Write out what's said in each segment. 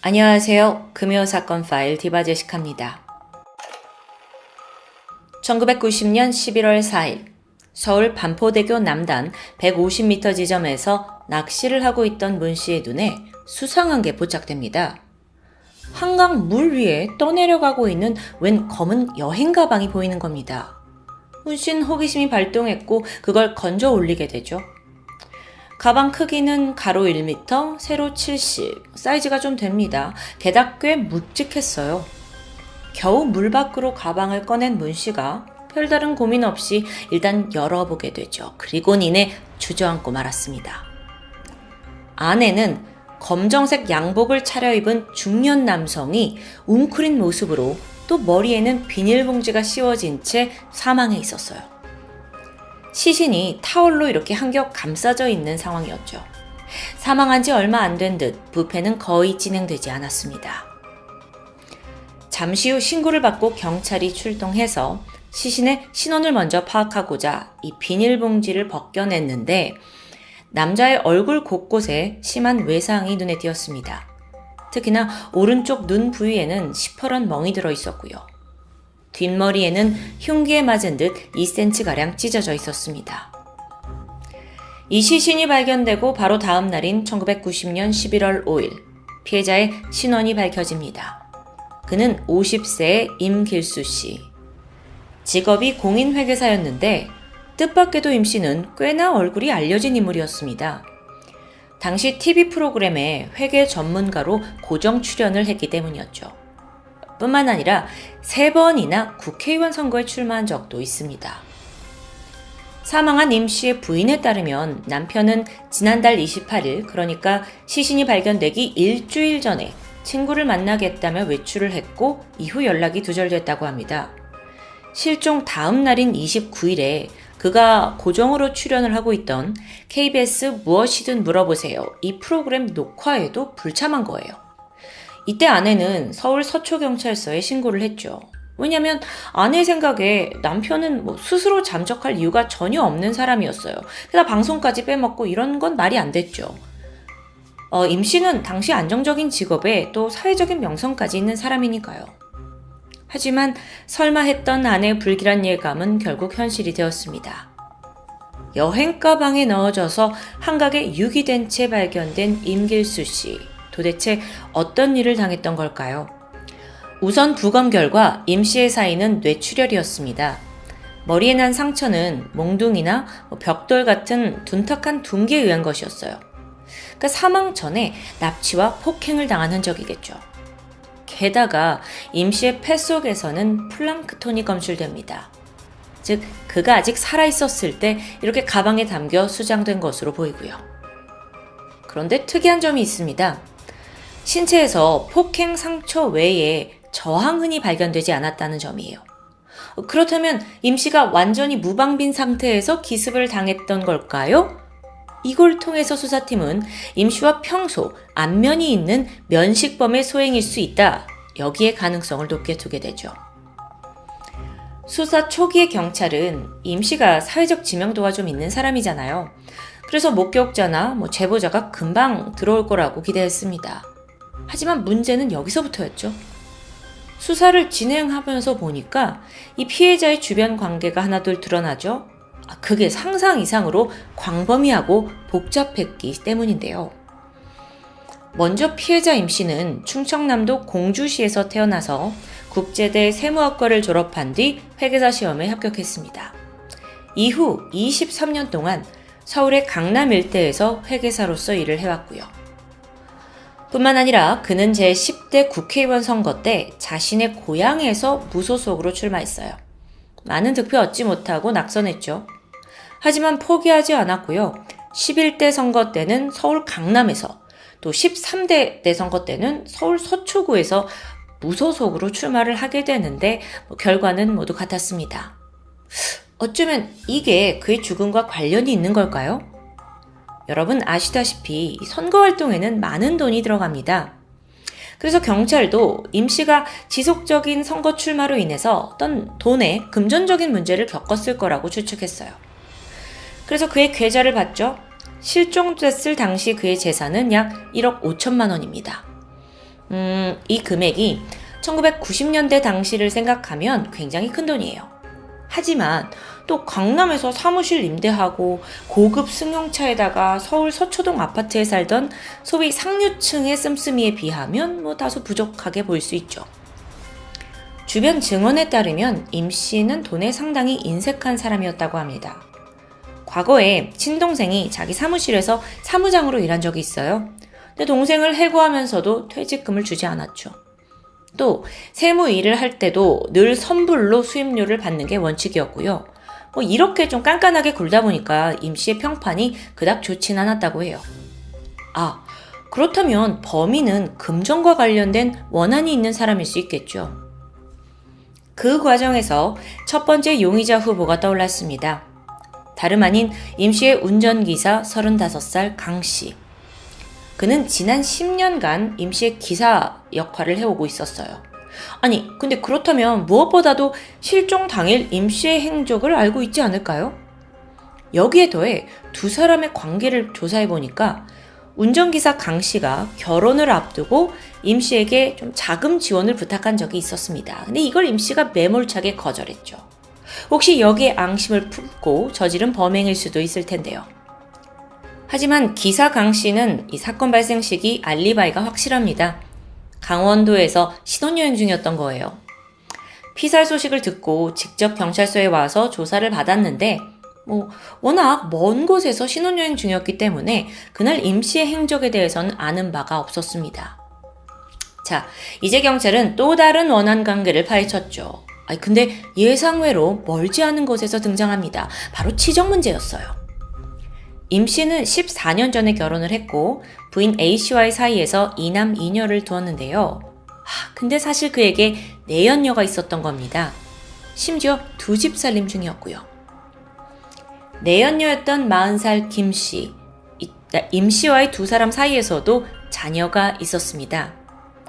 안녕하세요. 금요사건 파일 디바제시카입니다. 1990년 11월 4일 서울 반포대교 남단 150m 지점에서 낚시를 하고 있던 문 씨의 눈에 수상한 게 포착됩니다. 한강 물 위에 떠내려가고 있는 웬 검은 여행 가방이 보이는 겁니다. 문 씨는 호기심이 발동했고 그걸 건져 올리게 되죠. 가방 크기는 가로 1m, 세로 70, 사이즈가 좀 됩니다. 게다가 꽤 묵직했어요. 겨우 물 밖으로 가방을 꺼낸 문 씨가 별다른 고민 없이 일단 열어보게 되죠. 그리고 이내 주저앉고 말았습니다. 안에는 검정색 양복을 차려입은 중년 남성이 웅크린 모습으로 또 머리에는 비닐봉지가 씌워진 채 사망해 있었어요. 시신이 타올로 이렇게 한 겹 감싸져 있는 상황이었죠. 사망한 지 얼마 안 된 듯 부패는 거의 진행되지 않았습니다. 잠시 후 신고를 받고 경찰이 출동해서 시신의 신원을 먼저 파악하고자 이 비닐봉지를 벗겨냈는데 남자의 얼굴 곳곳에 심한 외상이 눈에 띄었습니다. 특히나 오른쪽 눈 부위에는 시퍼런 멍이 들어 있었고요. 뒷머리에는 흉기에 맞은 듯 2cm가량 찢어져 있었습니다. 이 시신이 발견되고 바로 다음 날인 1990년 11월 5일 피해자의 신원이 밝혀집니다. 그는 50세의 임길수 씨. 직업이 공인회계사였는데 뜻밖에도 임 씨는 꽤나 얼굴이 알려진 인물이었습니다. 당시 TV 프로그램에 회계 전문가로 고정 출연을 했기 때문이었죠. 뿐만 아니라 3번이나 국회의원 선거에 출마한 적도 있습니다. 사망한 임 씨의 부인에 따르면 남편은 지난달 28일, 그러니까 시신이 발견되기 일주일 전에 친구를 만나겠다며 외출을 했고 이후 연락이 두절됐다고 합니다. 실종 다음 날인 29일에 그가 고정으로 출연을 하고 있던 KBS 무엇이든 물어보세요. 이 프로그램 녹화에도 불참한 거예요. 이때 아내는 서울 서초경찰서에 신고를 했죠. 왜냐면 아내 생각에 남편은 스스로 잠적할 이유가 전혀 없는 사람이었어요. 게다가 방송까지 빼먹고 이런 건 말이 안 됐죠. 임 씨는 당시 안정적인 직업에 또 사회적인 명성까지 있는 사람이니까요. 하지만 설마 했던 아내의 불길한 예감은 결국 현실이 되었습니다. 여행 가방에 넣어져서 한각에 유기된 채 발견된 임길수 씨. 도대체 어떤 일을 당했던 걸까요? 우선 부검 결과 임 씨의 사인은 뇌출혈이었습니다. 머리에 난 상처는 몽둥이나 벽돌 같은 둔탁한 둔기에 의한 것이었어요. 그러니까 사망 전에 납치와 폭행을 당한 흔적이겠죠. 게다가 임 씨의 폐 속에서는 플랑크톤이 검출됩니다. 즉, 그가 아직 살아있었을 때 이렇게 가방에 담겨 수장된 것으로 보이고요. 그런데 특이한 점이 있습니다. 신체에서 폭행 상처 외에 저항흔이 발견되지 않았다는 점이에요. 그렇다면 임 씨가 완전히 무방빈 상태에서 기습을 당했던 걸까요? 이걸 통해서 수사팀은 임 씨와 평소 안면이 있는 면식범의 소행일 수 있다. 여기에 가능성을 높게 두게 되죠. 수사 초기의 경찰은 임 씨가 사회적 지명도가 좀 있는 사람이잖아요. 그래서 목격자나 제보자가 금방 들어올 거라고 기대했습니다. 하지만 문제는 여기서부터였죠. 수사를 진행하면서 보니까 이 피해자의 주변 관계가 하나둘 드러나죠. 그게 상상 이상으로 광범위하고 복잡했기 때문인데요. 먼저 피해자 임 씨는 충청남도 공주시에서 태어나서 국제대 세무학과를 졸업한 뒤 회계사 시험에 합격했습니다. 이후 23년 동안 서울의 강남 일대에서 회계사로서 일을 해왔고요. 뿐만 아니라 그는 제10대 국회의원 선거 때 자신의 고향에서 무소속으로 출마했어요. 많은 득표 얻지 못하고 낙선했죠. 하지만 포기하지 않았고요. 11대 선거 때는 서울 강남에서, 또 13대 때 선거 때는 서울 서초구에서 무소속으로 출마를 하게 되는데 결과는 모두 같았습니다. 어쩌면 이게 그의 죽음과 관련이 있는 걸까요? 여러분 아시다시피 선거활동에는 많은 돈이 들어갑니다. 그래서 경찰도 임 씨가 지속적인 선거 출마로 인해서 어떤 돈의 금전적인 문제를 겪었을 거라고 추측했어요. 그래서 그의 계좌를 봤죠. 실종됐을 당시 그의 재산은 약 1억 5천만 원입니다. 이 금액이 1990년대 당시를 생각하면 굉장히 큰 돈이에요. 하지만 또 강남에서 사무실 임대하고 고급 승용차에다가 서울 서초동 아파트에 살던 소위 상류층의 씀씀이에 비하면 다소 부족하게 보일 수 있죠. 주변 증언에 따르면 임 씨는 돈에 상당히 인색한 사람이었다고 합니다. 과거에 친동생이 자기 사무실에서 사무장으로 일한 적이 있어요. 근데 동생을 해고하면서도 퇴직금을 주지 않았죠. 또 세무 일을 할 때도 늘 선불로 수임료를 받는 게 원칙이었고요. 이렇게 좀 깐깐하게 굴다 보니까 임 씨의 평판이 그닥 좋진 않았다고 해요. 그렇다면 범인은 금전과 관련된 원한이 있는 사람일 수 있겠죠. 그 과정에서 첫 번째 용의자 후보가 떠올랐습니다. 다름 아닌 임 씨의 운전기사 35살 강 씨. 그는 지난 10년간 임 씨의 기사 역할을 해오고 있었어요. 근데 그렇다면 무엇보다도 실종 당일 임 씨의 행적을 알고 있지 않을까요? 여기에 더해 두 사람의 관계를 조사해보니까 운전기사 강 씨가 결혼을 앞두고 임 씨에게 좀 자금 지원을 부탁한 적이 있었습니다. 근데 이걸 임 씨가 매몰차게 거절했죠. 혹시 여기에 앙심을 품고 저지른 범행일 수도 있을 텐데요. 하지만 기사 강 씨는 이 사건 발생 시기 알리바이가 확실합니다. 강원도에서 신혼여행 중이었던 거예요. 피살 소식을 듣고 직접 경찰서에 와서 조사를 받았는데 워낙 먼 곳에서 신혼여행 중이었기 때문에 그날 임 씨의 행적에 대해서는 아는 바가 없었습니다. 자, 이제 경찰은 또 다른 원한 관계를 파헤쳤죠. 근데 예상외로 멀지 않은 곳에서 등장합니다. 바로 치적 문제였어요. 임 씨는 14년 전에 결혼을 했고 부인 A씨와의 사이에서 이남 이녀를 두었는데요. 근데 사실 그에게 내연녀가 있었던 겁니다. 심지어 두 집 살림 중이었고요. 내연녀였던 40살 김 씨, 임 씨와의 두 사람 사이에서도 자녀가 있었습니다.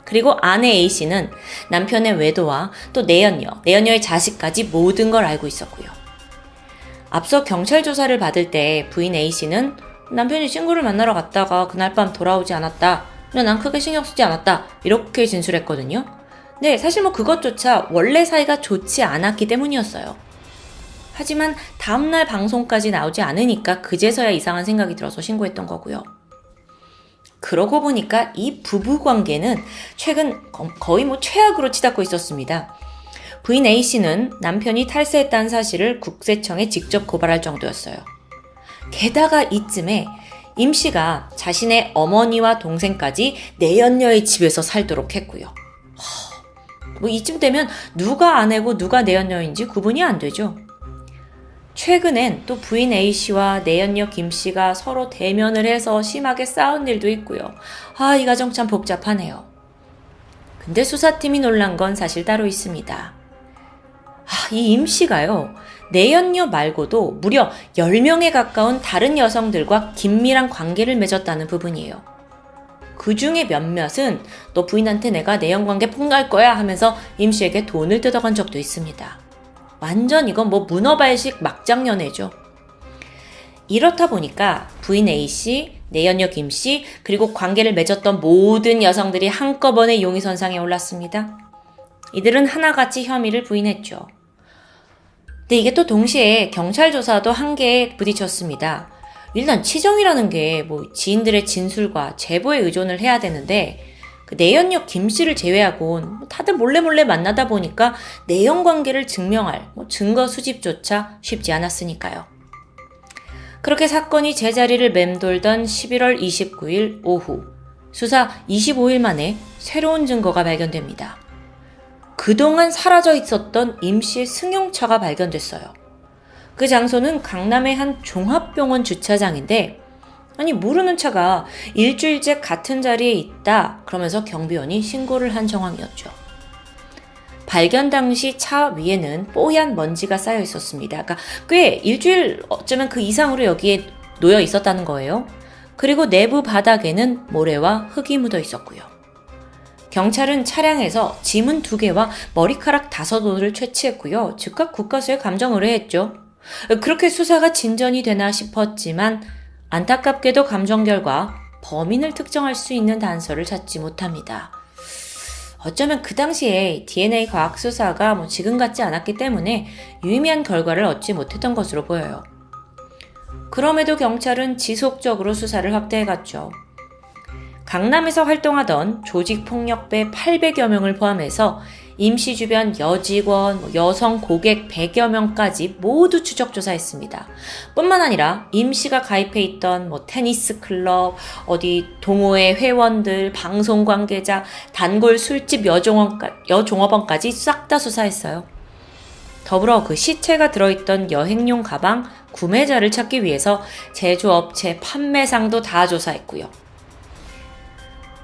그리고 아내 A씨는 남편의 외도와 또 내연녀의 자식까지 모든 걸 알고 있었고요. 앞서 경찰 조사를 받을 때 부인 A씨는 남편이 친구를 만나러 갔다가 그날 밤 돌아오지 않았다. 난 크게 신경 쓰지 않았다. 이렇게 진술했거든요. 네, 사실 그것조차 원래 사이가 좋지 않았기 때문이었어요. 하지만 다음날 방송까지 나오지 않으니까 그제서야 이상한 생각이 들어서 신고했던 거고요. 그러고 보니까 이 부부 관계는 최근 거의 최악으로 치닫고 있었습니다. 부인 A씨는 남편이 탈세했다는 사실을 국세청에 직접 고발할 정도였어요. 게다가 이쯤에 임 씨가 자신의 어머니와 동생까지 내연녀의 집에서 살도록 했고요. 이쯤 되면 누가 아내고 누가 내연녀인지 구분이 안 되죠. 최근엔 또 부인 A씨와 내연녀 김씨가 서로 대면을 해서 심하게 싸운 일도 있고요. 이 가정 참 복잡하네요. 근데 수사팀이 놀란 건 사실 따로 있습니다. 이 임씨가요, 내연녀 말고도 무려 10명에 가까운 다른 여성들과 긴밀한 관계를 맺었다는 부분이에요. 그 중에 몇몇은 너 부인한테 내가 내연관계 폭로할 거야 하면서 임씨에게 돈을 뜯어간 적도 있습니다. 완전 이건 문어발식 막장연애죠. 이렇다 보니까 부인 A씨, 내연녀 김씨, 그리고 관계를 맺었던 모든 여성들이 한꺼번에 용의선상에 올랐습니다. 이들은 하나같이 혐의를 부인했죠. 근데 이게 또 동시에 경찰 조사도 한계에 부딪혔습니다. 일단 치정이라는 게 지인들의 진술과 제보에 의존을 해야 되는데 그 내연녀 김씨를 제외하곤 다들 몰래 만나다 보니까 내연관계를 증명할 증거 수집조차 쉽지 않았으니까요. 그렇게 사건이 제자리를 맴돌던 11월 29일 오후 수사 25일 만에 새로운 증거가 발견됩니다. 그동안 사라져 있었던 임 씨의 승용차가 발견됐어요. 그 장소는 강남의 한 종합병원 주차장인데 모르는 차가 일주일째 같은 자리에 있다 그러면서 경비원이 신고를 한 정황이었죠. 발견 당시 차 위에는 뽀얀 먼지가 쌓여 있었습니다. 그러니까 꽤 일주일 어쩌면 그 이상으로 여기에 놓여 있었다는 거예요. 그리고 내부 바닥에는 모래와 흙이 묻어 있었고요. 경찰은 차량에서 지문 2개와 머리카락 5올을 채취했고요. 즉각 국과수에 감정 의뢰했죠. 그렇게 수사가 진전이 되나 싶었지만 안타깝게도 감정 결과 범인을 특정할 수 있는 단서를 찾지 못합니다. 어쩌면 그 당시에 DNA 과학 수사가 지금 같지 않았기 때문에 유의미한 결과를 얻지 못했던 것으로 보여요. 그럼에도 경찰은 지속적으로 수사를 확대해갔죠. 강남에서 활동하던 조직폭력배 800여 명을 포함해서 임씨 주변 여직원, 여성 고객 100여 명까지 모두 추적 조사했습니다. 뿐만 아니라 임씨가 가입해 있던 테니스 클럽, 어디 동호회 회원들, 방송 관계자, 단골 술집 여종업원까지 싹 다 수사했어요. 더불어 그 시체가 들어있던 여행용 가방 구매자를 찾기 위해서 제조업체, 판매상도 다 조사했고요.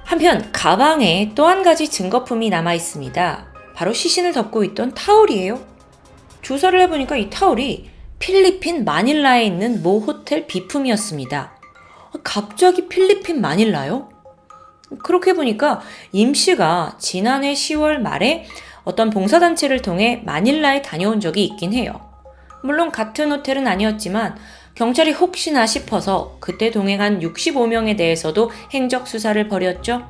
한편 가방에 또 한 가지 증거품이 남아 있습니다. 바로 시신을 덮고 있던 타올이에요. 조사를 해보니까 이 타올이 필리핀 마닐라에 있는 모 호텔 비품이었습니다. 갑자기 필리핀 마닐라요? 그렇게 보니까 임 씨가 지난해 10월 말에 어떤 봉사단체를 통해 마닐라에 다녀온 적이 있긴 해요. 물론 같은 호텔은 아니었지만 경찰이 혹시나 싶어서 그때 동행한 65명에 대해서도 행적 수사를 벌였죠.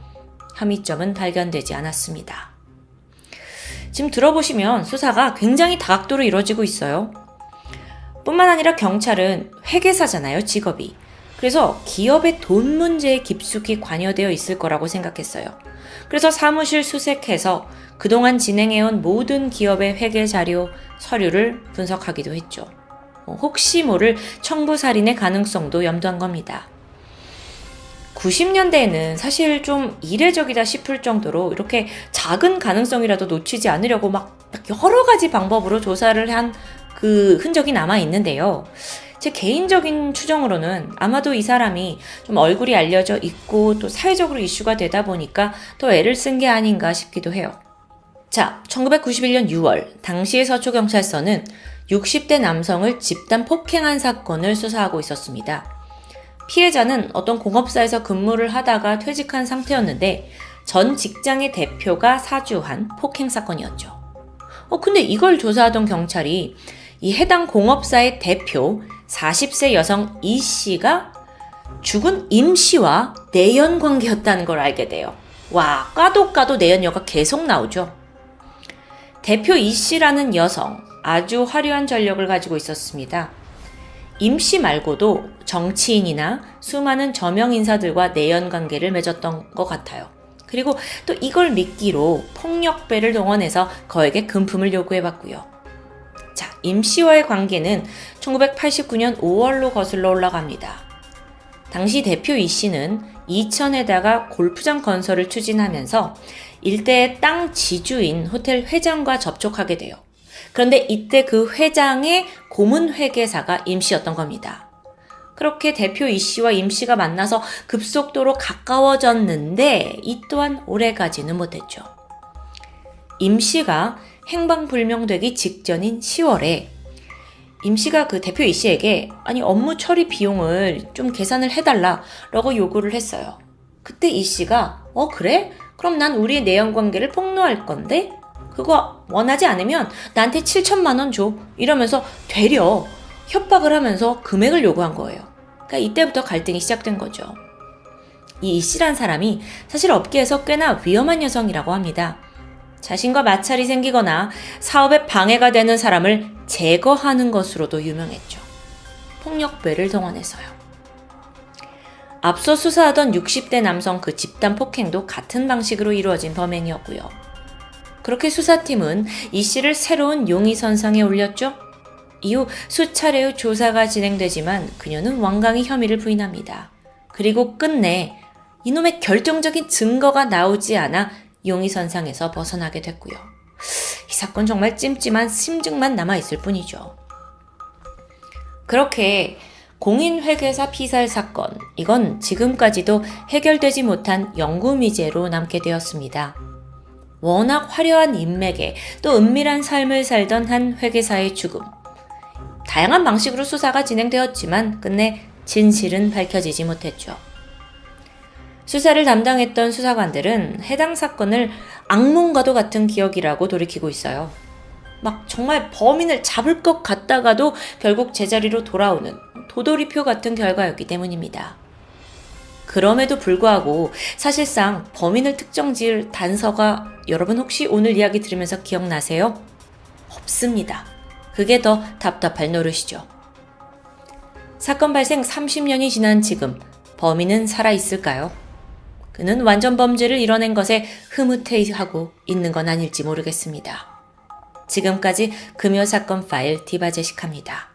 혐의점은 발견되지 않았습니다. 지금 들어보시면 수사가 굉장히 다각도로 이루어지고 있어요. 뿐만 아니라 경찰은 회계사잖아요, 직업이. 그래서 기업의 돈 문제에 깊숙이 관여되어 있을 거라고 생각했어요. 그래서 사무실 수색해서 그동안 진행해온 모든 기업의 회계 자료, 서류를 분석하기도 했죠. 혹시 모를 청부살인의 가능성도 염두한 겁니다. 90년대에는 사실 좀 이례적이다 싶을 정도로 이렇게 작은 가능성이라도 놓치지 않으려고 막 여러 가지 방법으로 조사를 한 그 흔적이 남아 있는데요. 제 개인적인 추정으로는 아마도 이 사람이 좀 얼굴이 알려져 있고 또 사회적으로 이슈가 되다 보니까 더 애를 쓴 게 아닌가 싶기도 해요. 자, 1991년 6월 당시의 서초경찰서는 60대 남성을 집단 폭행한 사건을 수사하고 있었습니다. 피해자는 어떤 공업사에서 근무를 하다가 퇴직한 상태였는데 전 직장의 대표가 사주한 폭행 사건이었죠. 근데 이걸 조사하던 경찰이 이 해당 공업사의 대표 40세 여성 이 씨가 죽은 임 씨와 내연 관계였다는 걸 알게 돼요. 와, 까도 내연녀가 계속 나오죠. 대표 이 씨라는 여성, 아주 화려한 전력을 가지고 있었습니다. 임 씨 말고도 정치인이나 수많은 저명 인사들과 내연 관계를 맺었던 것 같아요. 그리고 또 이걸 미끼로 폭력배를 동원해서 거액의 금품을 요구해봤고요. 자, 임 씨와의 관계는 1989년 5월로 거슬러 올라갑니다. 당시 대표 이 씨는 이천에다가 골프장 건설을 추진하면서 일대의 땅 지주인 호텔 회장과 접촉하게 돼요. 그런데 이때 그 회장의 고문 회계사가 임 씨였던 겁니다. 그렇게 대표 이 씨와 임 씨가 만나서 급속도로 가까워졌는데 이 또한 오래가지는 못했죠. 임 씨가 행방불명되기 직전인 10월에 임 씨가 그 대표 이 씨에게 업무 처리 비용을 좀 계산을 해달라라고 요구를 했어요. 그때 이 씨가 그래? 그럼 난 우리의 내연 관계를 폭로할 건데 그거 원하지 않으면 나한테 7천만 원 줘 이러면서 되려 협박을 하면서 금액을 요구한 거예요. 그러니까 이때부터 갈등이 시작된 거죠. 이 씨란 사람이 사실 업계에서 꽤나 위험한 여성이라고 합니다. 자신과 마찰이 생기거나 사업에 방해가 되는 사람을 제거하는 것으로도 유명했죠. 폭력배를 동원해서요. 앞서 수사하던 60대 남성 그 집단 폭행도 같은 방식으로 이루어진 범행이었고요. 그렇게 수사팀은 이 씨를 새로운 용의선상에 올렸죠. 이후 수차례의 조사가 진행되지만 그녀는 완강히 혐의를 부인합니다. 그리고 끝내 이놈의 결정적인 증거가 나오지 않아 용의선상에서 벗어나게 됐고요. 이 사건 정말 찜찜한 심증만 남아있을 뿐이죠. 그렇게 공인회계사 피살 사건, 이건 지금까지도 해결되지 못한 영구미제로 남게 되었습니다. 워낙 화려한 인맥에 또 은밀한 삶을 살던 한 회계사의 죽음. 다양한 방식으로 수사가 진행되었지만 끝내 진실은 밝혀지지 못했죠. 수사를 담당했던 수사관들은 해당 사건을 악몽과도 같은 기억이라고 돌이키고 있어요. 막 정말 범인을 잡을 것 같다가도 결국 제자리로 돌아오는 도돌이표 같은 결과였기 때문입니다. 그럼에도 불구하고 사실상 범인을 특정 지을 단서가 여러분 혹시 오늘 이야기 들으면서 기억나세요? 없습니다. 그게 더 답답할 노릇이죠. 사건 발생 30년이 지난 지금 범인은 살아있을까요? 그는 완전 범죄를 이뤄낸 것에 흐뭇해하고 있는 건 아닐지 모르겠습니다. 지금까지 금요사건 파일 디바제식합니다.